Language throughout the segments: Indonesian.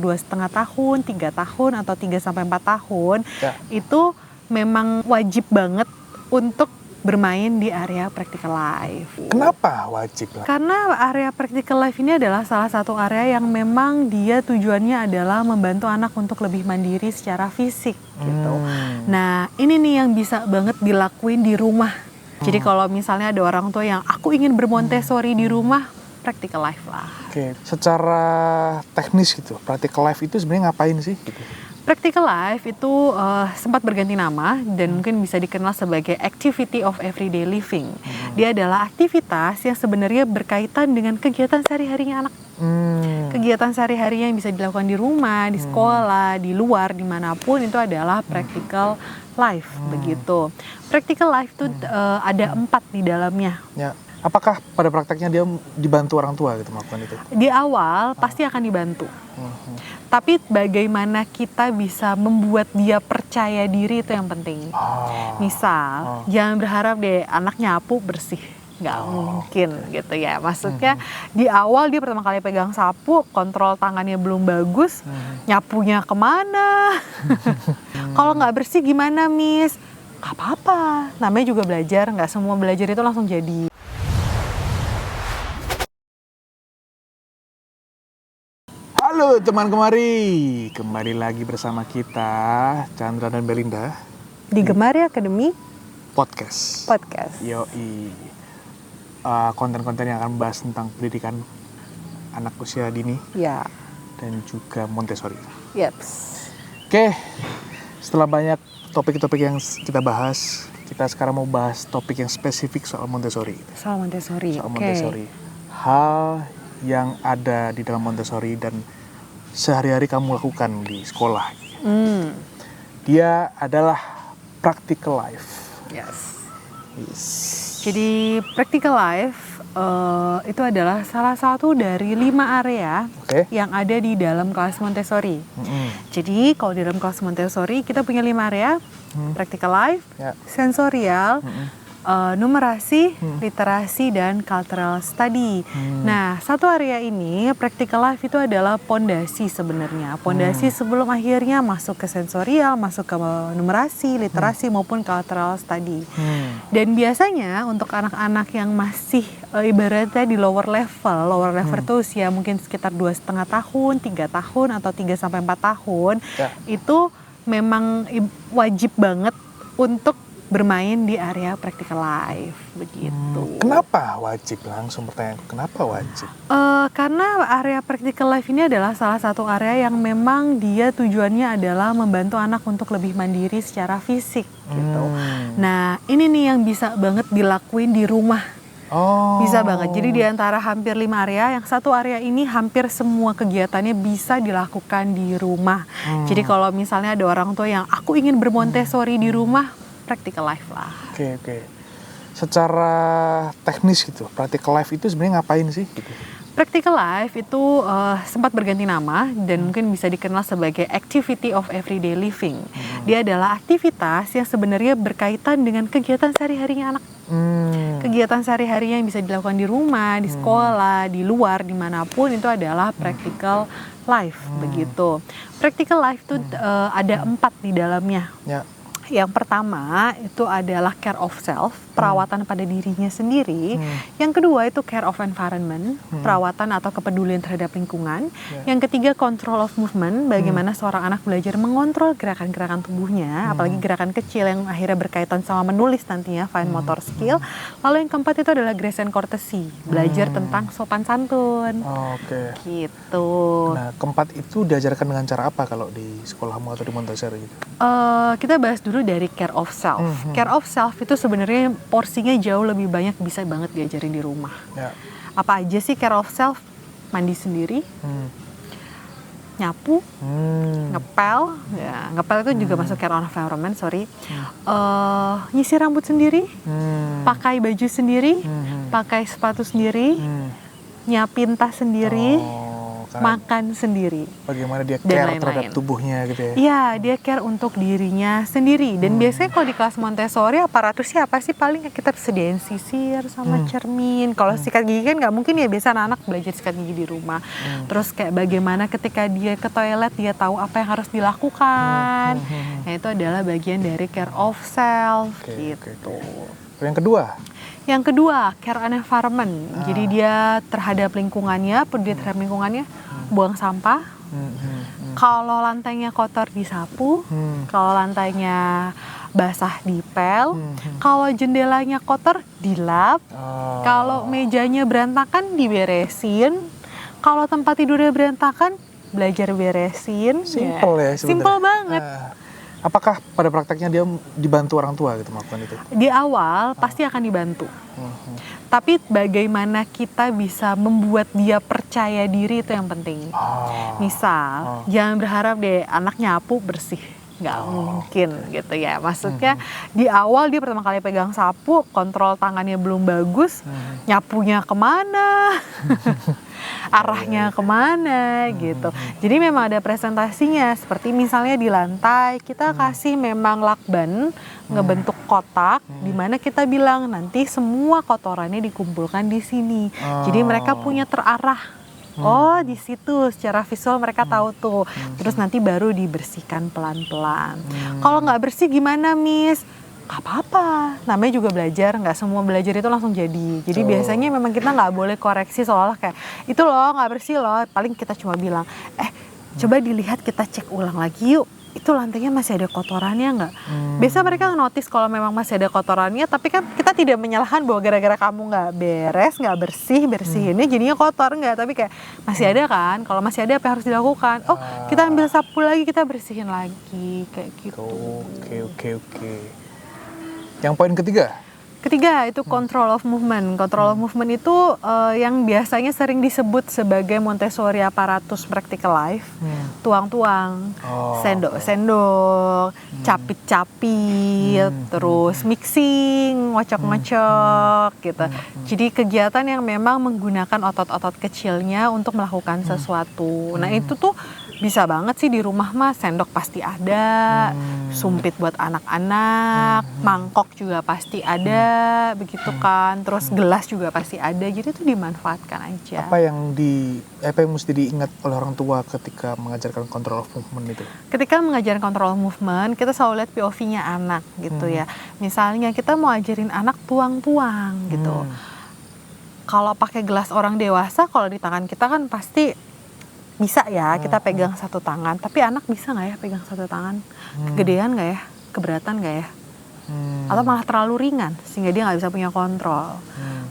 2,5 tahun, 3 tahun, atau 3 sampai 4 tahun, Ya. itu memang wajib banget untuk bermain di area practical life. Kenapa wajib lah? Karena area practical life ini adalah salah satu area yang memang dia tujuannya adalah membantu anak untuk lebih mandiri secara fisik gitu. Nah, ini nih yang bisa banget dilakuin di rumah. Jadi kalau misalnya ada orang tua yang aku ingin bermontessori di rumah, practical life lah. Oke, secara teknis gitu, practical life itu sebenarnya ngapain sih gitu? Practical life itu sempat berganti nama dan mungkin bisa dikenal sebagai activity of everyday living. Dia adalah aktivitas yang sebenarnya berkaitan dengan kegiatan sehari-harinya anak. Kegiatan sehari-harinya yang bisa dilakukan di rumah, di sekolah, di luar, dimanapun, itu adalah practical life begitu. Practical life itu ada 4 di dalamnya. Ya. Apakah pada prakteknya dia dibantu orang tua gitu melakukan itu? Di awal pasti akan dibantu. Tapi bagaimana kita bisa membuat dia percaya diri, itu yang penting. Misal, jangan berharap deh anak nyapu bersih. Nggak mungkin gitu ya. Maksudnya di awal dia pertama kali pegang sapu, kontrol tangannya belum bagus, nyapunya kemana? Kalau nggak bersih gimana, Miss? Gak apa-apa, namanya juga belajar. Nggak semua belajar itu langsung jadi. Halo teman kemari, kembali lagi bersama kita Chandra dan Belinda Di Gemari Academy Podcast. Yoi. Konten-konten yang akan membahas tentang pendidikan anak usia dini ya. dan juga Montessori. Yeps. Oke, setelah banyak topik-topik yang kita bahas, kita sekarang mau bahas topik yang spesifik soal Montessori. Soal Montessori. Montessori. Hal yang ada di dalam Montessori dan sehari-hari kamu lakukan di sekolah. Dia adalah practical life. Yes. Yes. Jadi practical life itu adalah salah satu dari 5 area yang ada di dalam kelas Montessori. Jadi kalau di dalam kelas Montessori kita punya 5 area: practical life, sensorial, numerasi, literasi, dan cultural study. Nah, satu area ini, practical life, itu adalah pondasi sebenarnya. Pondasi sebelum akhirnya masuk ke sensorial, masuk ke numerasi, literasi, maupun cultural study. Dan biasanya untuk anak-anak yang masih ibaratnya di lower level itu usia mungkin sekitar 2,5 tahun, 3 tahun, atau 3-4 tahun, itu memang wajib banget untuk bermain di area practical life begitu. Kenapa wajib? Langsung pertanyaan, kenapa wajib? Karena area practical life ini adalah salah satu area yang memang dia tujuannya adalah membantu anak untuk lebih mandiri secara fisik gitu. Nah, ini nih yang bisa banget dilakuin di rumah. Bisa banget. Jadi di antara hampir 5 area, yang satu area ini hampir semua kegiatannya bisa dilakukan di rumah. Jadi kalau misalnya ada orang tua yang aku ingin bermontessori di rumah, practical life lah. Oke. Secara teknis gitu, practical life itu sebenarnya ngapain sih gitu? Practical life itu sempat berganti nama dan mungkin bisa dikenal sebagai activity of everyday living. Dia adalah aktivitas yang sebenarnya berkaitan dengan kegiatan sehari-harinya anak. Kegiatan sehari-harinya yang bisa dilakukan di rumah, di sekolah, di luar, dimanapun, itu adalah practical life begitu. Practical life itu ada 4 di dalamnya. Yang pertama itu adalah care of self, perawatan pada dirinya sendiri. Yang kedua itu care of environment, perawatan atau kepedulian terhadap lingkungan. Yang ketiga control of movement, bagaimana seorang anak belajar mengontrol gerakan-gerakan tubuhnya, apalagi gerakan kecil yang akhirnya berkaitan sama menulis nantinya, fine motor skill. Lalu yang keempat itu adalah grace and courtesy, belajar tentang sopan santun. Gitu. Nah, keempat itu diajarkan dengan cara apa kalau di sekolahmu atau di Montessori gitu? Kita bahas dulu dari care of self. Care of self itu sebenarnya porsinya jauh lebih banyak, bisa banget diajarin di rumah. Apa aja sih care of self? Mandi sendiri, nyapu, ngepel. Ngepel itu juga masuk care of environment, nyisir rambut sendiri, pakai baju sendiri, pakai sepatu sendiri, nyiapin tas sendiri. makan sendiri, bagaimana dia dan care lain-lain. terhadap tubuhnya gitu ya. Iya, dia care untuk dirinya sendiri. Dan biasanya kalau di kelas Montessori aparatusnya apa sih? Paling kita sediain sisir sama cermin. Kalau sikat gigi kan nggak mungkin ya, biasa anak belajar sikat gigi di rumah. Terus kayak bagaimana ketika dia ke toilet dia tahu apa yang harus dilakukan. Nah, itu adalah bagian dari care of self gitu. Yang kedua, care on environment. Jadi dia terhadap lingkungannya, peduli terhadap lingkungannya, buang sampah. Kalau lantainya kotor disapu, kalau lantainya basah dipel, kalau jendelanya kotor dilap, kalau mejanya berantakan diberesin, kalau tempat tidurnya berantakan belajar beresin. Simple ya sebenarnya. Simple banget. Apakah pada prakteknya dia dibantu orang tua gitu melakukan itu? Di awal pasti akan dibantu. Tapi bagaimana kita bisa membuat dia percaya diri itu yang penting. Misal, jangan berharap deh anak nyapu bersih. Nggak mungkin gitu ya. Maksudnya di awal dia pertama kali pegang sapu, kontrol tangannya belum bagus, nyapunya kemana, arahnya kemana gitu. Jadi memang ada presentasinya. Seperti misalnya di lantai, kita kasih memang lakban, ngebentuk kotak, di mana kita bilang nanti semua kotorannya dikumpulkan di sini. Jadi mereka punya terarah. Oh, di situ secara visual mereka tahu tuh. Terus nanti baru dibersihkan pelan-pelan. Kalau nggak bersih gimana, Miss? Gak apa-apa, namanya juga belajar, nggak semua belajar itu langsung jadi. Jadi biasanya memang kita nggak boleh koreksi seolah kayak itu loh nggak bersih loh. Paling kita cuma bilang, coba dilihat, kita cek ulang lagi yuk. Itu lantainya masih ada kotorannya nggak? Biasa mereka notice kalau memang masih ada kotorannya, tapi kan kita tidak menyalahkan bahwa gara-gara kamu nggak beres, nggak bersihinnya jadinya kotor, nggak. Tapi kayak masih ada kan? Kalau masih ada apa yang harus dilakukan? Oh, kita ambil sapu lagi, kita bersihin lagi, kayak gitu. Oke. Yang poin ketiga itu control of movement. Control of movement itu yang biasanya sering disebut sebagai Montessori apparatus practical life. Tuang-tuang, sendok-sendok, capit-capit, terus mixing, ngocok-ngocok gitu. Jadi kegiatan yang memang menggunakan otot-otot kecilnya untuk melakukan sesuatu. Nah, itu tuh bisa banget sih di rumah mah, sendok pasti ada, sumpit buat anak-anak, mangkok juga pasti ada, begitu kan. Terus gelas juga pasti ada, jadi itu dimanfaatkan aja. Apa yang mesti diingat oleh orang tua ketika mengajarkan control of movement itu? Ketika mengajarkan control of movement, kita selalu lihat POV-nya anak gitu ya. Misalnya kita mau ajarin anak tuang-tuang gitu. Kalau pakai gelas orang dewasa, kalau di tangan kita kan pasti bisa ya, kita pegang satu tangan. Tapi anak bisa nggak ya pegang satu tangan? Kegedean nggak ya? Keberatan nggak ya? Atau malah terlalu ringan sehingga dia nggak bisa punya kontrol.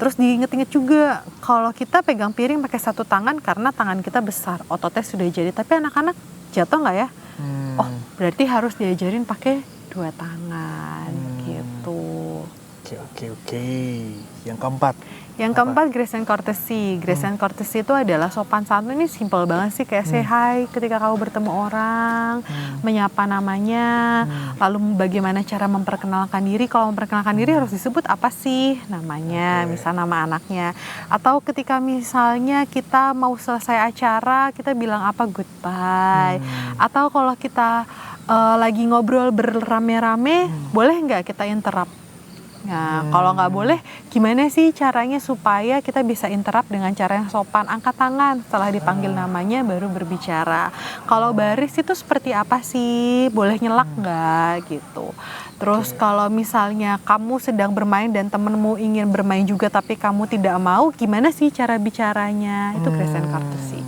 Terus diinget-inget juga, kalau kita pegang piring pakai satu tangan karena tangan kita besar, ototnya sudah jadi. Tapi anak-anak jatuh nggak ya? Oh, berarti harus diajarin pakai dua tangan gitu. Oke. Yang keempat, grace and courtesy. Grace and courtesy itu adalah sopan santun. Ini simple banget sih, kayak say hi ketika kamu bertemu orang, menyapa namanya, lalu bagaimana cara memperkenalkan diri. Kalau memperkenalkan diri harus disebut apa sih namanya, misal nama anaknya. Atau ketika misalnya kita mau selesai acara, kita bilang apa, goodbye. Atau kalau kita lagi ngobrol berrame-rame, boleh nggak kita interrupt? Nah, kalau nggak boleh, gimana sih caranya supaya kita bisa interrupt dengan cara yang sopan? Angkat tangan setelah dipanggil namanya baru berbicara. Kalau baris itu seperti apa sih? Boleh nyelak nggak gitu? Terus kalau misalnya kamu sedang bermain dan temenmu ingin bermain juga tapi kamu tidak mau, gimana sih cara bicaranya? Itu grace and courtesy.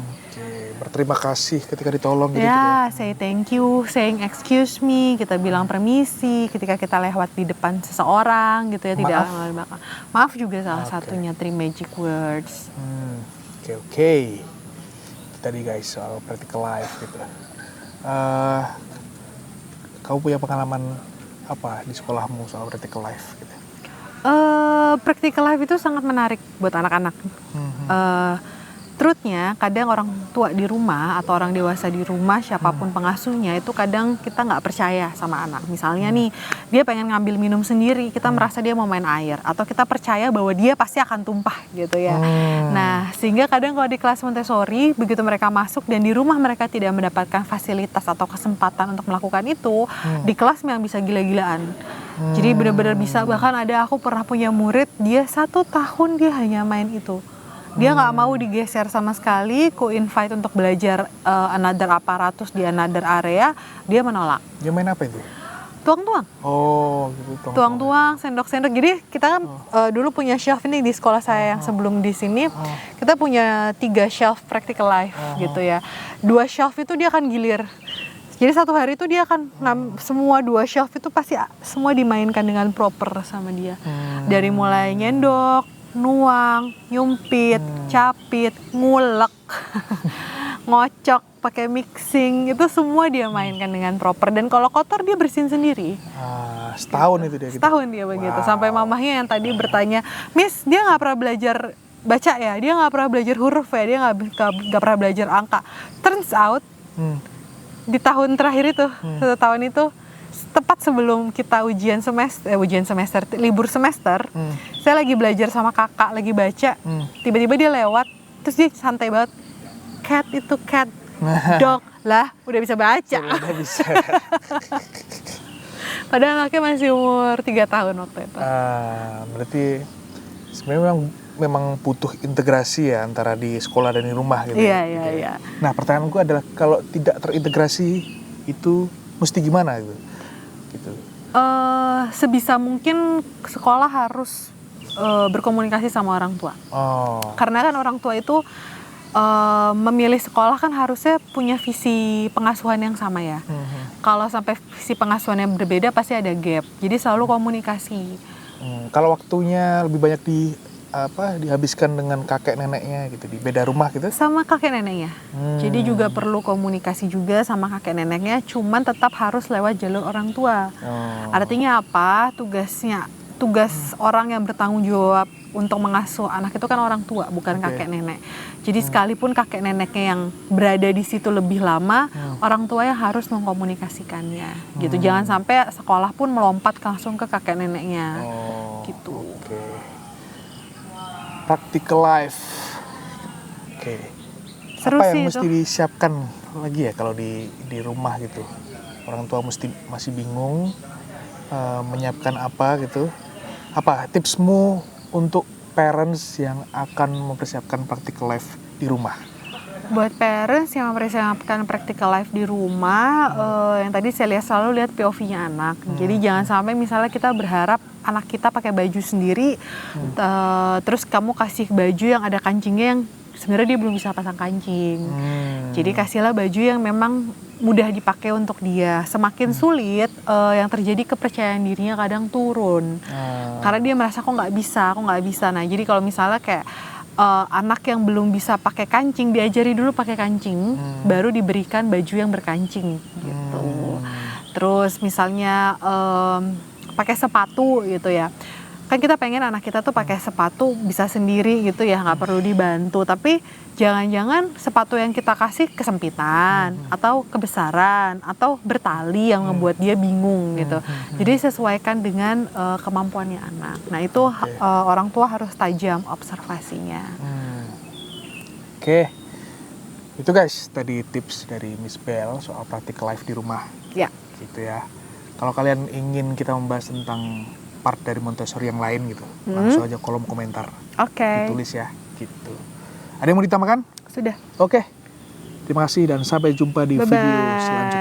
Berterima kasih ketika ditolong gitu ya. Say thank you, saying excuse me, kita bilang permisi ketika kita lewat di depan seseorang gitu ya, tidak belakang. Maaf juga salah satunya, 3 magic words. Oke. Tadi guys soal practical life gitu. Kamu punya pengalaman apa di sekolahmu soal practical life gitu? Practical life itu sangat menarik buat anak-anak. truthnya kadang orang tua di rumah atau orang dewasa di rumah, siapapun pengasuhnya, itu kadang kita nggak percaya sama anak. Misalnya nih, dia pengen ngambil minum sendiri, kita merasa dia mau main air, atau kita percaya bahwa dia pasti akan tumpah gitu ya. Nah, sehingga kadang kalau di kelas Montessori, begitu mereka masuk dan di rumah mereka tidak mendapatkan fasilitas atau kesempatan untuk melakukan itu, di kelas memang bisa gila-gilaan. Jadi benar-benar bisa, bahkan aku pernah punya murid, dia 1 tahun dia hanya main itu. Dia nggak mau digeser sama sekali, ku invite untuk belajar another aparatus di another area, dia menolak. Dia main apa itu? Tuang-tuang. Oh, gitu. Tuang-tuang, sendok-sendok. Jadi kita kan dulu punya shelf ini di sekolah saya yang sebelum di sini, kita punya 3 shelf practical life gitu ya. 2 shelf itu dia akan gilir. Jadi satu hari itu dia akan semua 2 shelf itu pasti semua dimainkan dengan proper sama dia. Dari mulai nyendok, nuang, nyumpit, capit, ngulek, ngocok, pakai mixing, itu semua dia mainkan dengan proper. Dan kalau kotor dia bersihin sendiri. Setahun itu dia gitu? Setahun dia begitu. Sampai mamahnya yang tadi bertanya, Miss, dia nggak pernah belajar baca ya? Dia nggak pernah belajar huruf ya? Dia nggak pernah belajar angka. Turns out, di tahun terakhir itu, 1 tahun itu, tepat sebelum kita ujian semester, libur semester, saya lagi belajar sama kakak, lagi baca, tiba-tiba dia lewat, terus dia santai banget, cat itu cat, dog, lah udah bisa baca. Udah bisa. Padahal anaknya masih umur 3 tahun waktu itu. Berarti sebenarnya memang butuh integrasi ya antara di sekolah dan di rumah gitu. Iya. Nah, pertanyaanku adalah kalau tidak terintegrasi itu mesti gimana gitu? Sebisa mungkin sekolah harus berkomunikasi sama orang tua. Karena kan orang tua itu memilih sekolah kan harusnya punya visi pengasuhan yang sama ya. Kalau sampai visi pengasuhan yang berbeda pasti ada gap. Jadi selalu komunikasi. Kalau waktunya lebih banyak dihabiskan dengan kakek neneknya gitu, di beda rumah gitu? Sama kakek neneknya. Jadi juga perlu komunikasi juga sama kakek neneknya, cuman tetap harus lewat jalur orang tua. Artinya apa? Tugas orang yang bertanggung jawab untuk mengasuh anak itu kan orang tua, bukan kakek nenek. Jadi sekalipun kakek neneknya yang berada di situ lebih lama, orang tua yang harus mengkomunikasikannya. Gitu. Jangan sampai sekolah pun melompat langsung ke kakek neneknya. Gitu. Practical life. Seru apa sih yang itu. mesti disiapkan lagi ya kalau di rumah gitu? Orang tua masih bingung menyiapkan apa gitu. Apa tipsmu untuk parents yang akan mempersiapkan practical life di rumah? Buat parents yang mempersiapkan practical life di rumah, yang tadi saya selalu lihat POV-nya anak. Jadi jangan sampai misalnya kita berharap anak kita pakai baju sendiri, terus kamu kasih baju yang ada kancingnya yang sebenarnya dia belum bisa pasang kancing. Jadi kasihlah baju yang memang mudah dipakai untuk dia. Semakin sulit, yang terjadi kepercayaan dirinya kadang turun. Karena dia merasa kok nggak bisa. Nah, jadi kalau misalnya kayak anak yang belum bisa pakai kancing, diajari dulu pakai kancing, baru diberikan baju yang berkancing gitu. Terus misalnya pakai sepatu gitu ya. Kan kita pengen anak kita tuh pakai sepatu bisa sendiri gitu ya, nggak perlu dibantu. Tapi jangan-jangan sepatu yang kita kasih kesempitan atau kebesaran atau bertali yang membuat dia bingung gitu. Jadi sesuaikan dengan kemampuannya anak. Nah itu orang tua harus tajam observasinya. Itu guys tadi tips dari Miss Bell soal practical life di rumah. Ya. Gitu ya. Kalau kalian ingin kita membahas tentang part dari Montessori yang lain gitu, langsung aja kolom komentar. Ditulis ya, gitu. Ada yang mau ditambahkan? Sudah. Terima kasih dan sampai jumpa di video selanjutnya.